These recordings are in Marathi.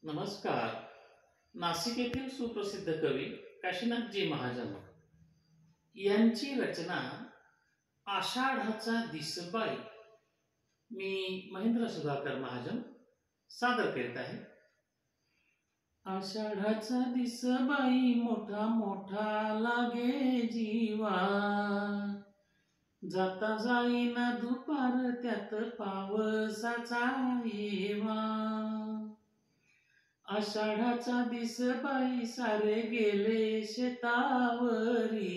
नमस्कार. नाशिक येथील सुप्रसिद्ध कवी काशीनाथजी महाजन यांची रचना आषाढाचा दिसबाई मी महेंद्र सुधाकर महाजन सादर करीत आहे. आषाढाचा दिसबाई मोठा मोठा लागे जीवा, जाता जाईना दुपार त्यात पावसाचा येवा. आषाढाचा दिसबाई सारे गेले शेतावरी,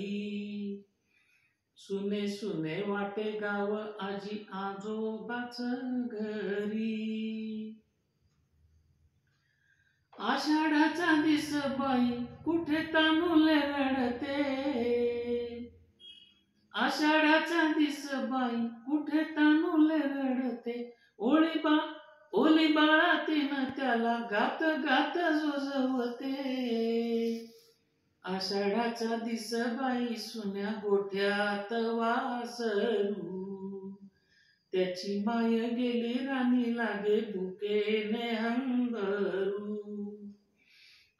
सुने सुने वाटे गाव आजी आजोबाच घरी. आषाढाचा दिसबाई कुठे तानुले रडते, आषाढाचा दिसबाई कुठे तानुले रडते. ओली बाळा तिनं त्याला गात गात जोजवते. आषाढाचा दिसबाई सुन्या गोठ्यात वासरू, त्याची माय गेली राणी लागे भुकेने हंबरू.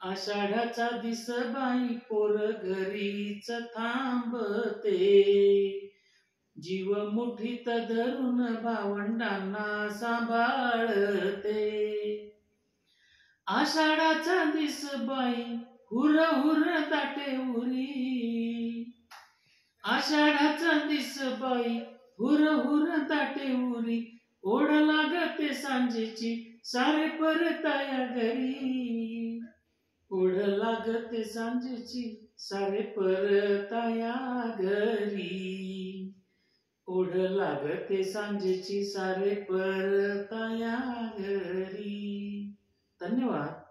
आषाढाचा दिसबाई पोर घरीच थांबते, जीव मुठीत धरून भावंडांना सांभाळते. आषाढाचा दिसबाई हुर हुर दाटे उरी, आषाढाचा दिसबाई हुर हुर दाटे उरी. ओढ लागते सांजेची सारे परताया घरी, ओढ लागते सांजेची सारे परताया घरी. ओढ लागते सांजेची सारे परताया घरी. धन्यवाद.